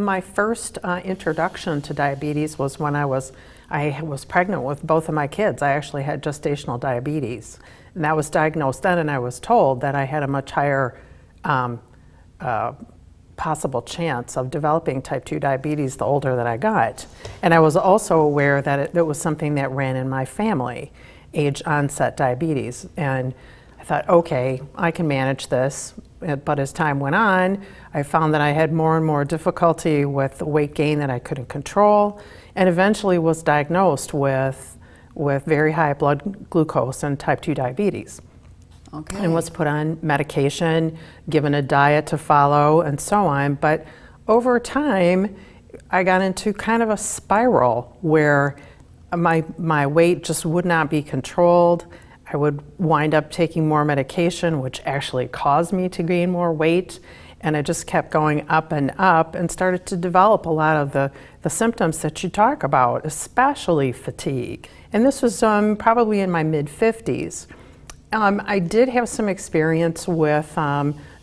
my first introduction to diabetes was when I was pregnant with both of my kids. I actually had gestational diabetes, and that was diagnosed then, and I was told that I had a much higher possible chance of developing type 2 diabetes the older that I got. And I was also aware that it was something that ran in my family, age onset diabetes. And I thought, okay, I can manage this. But as time went on, I found that I had more and more difficulty with the weight gain that I couldn't control, and eventually was diagnosed with very high blood glucose and type 2 diabetes. Okay. And was put on medication, given a diet to follow, and so on. But over time, I got into kind of a spiral where my weight just would not be controlled. I would wind up taking more medication, which actually caused me to gain more weight. And I just kept going up and started to develop a lot of the symptoms that you talk about, especially fatigue. And this was probably in my mid-50s. I did have some experience with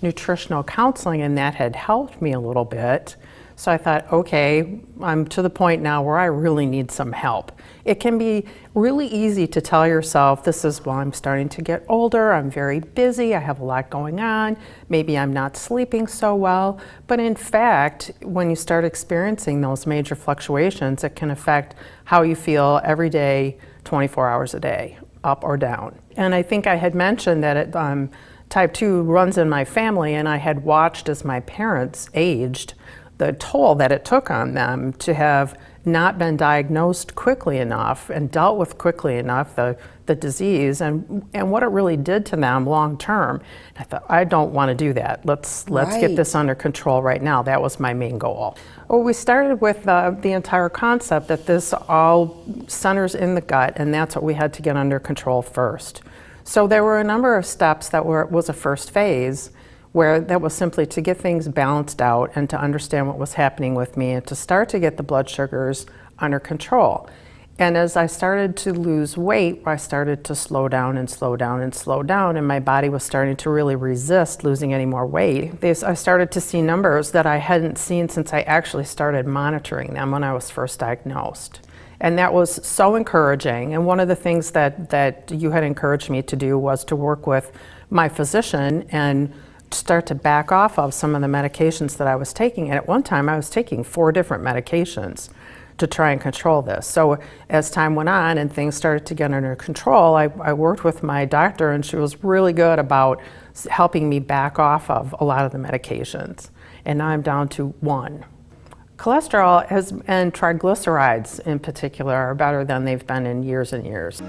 nutritional counseling, and that had helped me a little bit. So I thought, okay, I'm to the point now where I really need some help. It can be really easy to tell yourself, this is, well, I'm starting to get older, I'm very busy, I have a lot going on, maybe I'm not sleeping so well. But in fact, when you start experiencing those major fluctuations, it can affect how you feel every day, 24 hours a day, up or down. And I think I had mentioned that type 2 runs in my family, and I had watched as my parents aged, the toll that it took on them to have not been diagnosed quickly enough and dealt with quickly enough the disease, and what it really did to them long term. I thought, I don't want to do that. Let's get this under control right now. That was my main goal. Well, we started with the entire concept that this all centers in the gut, and that's what we had to get under control first. So there were a number of steps that was a first phase, where that was simply to get things balanced out and to understand what was happening with me and to start to get the blood sugars under control. And as I started to lose weight, I started to slow down and slow down and slow down, and my body was starting to really resist losing any more weight. I started to see numbers that I hadn't seen since I actually started monitoring them when I was first diagnosed. And that was so encouraging. And one of the things that you had encouraged me to do was to work with my physician and start to back off of some of the medications that I was taking. And at one time I was taking 4 different medications to try and control this. So as time went on and things started to get under control, I worked with my doctor, and she was really good about helping me back off of a lot of the medications. And now I'm down to 1. Cholesterol and triglycerides in particular are better than they've been in years and years.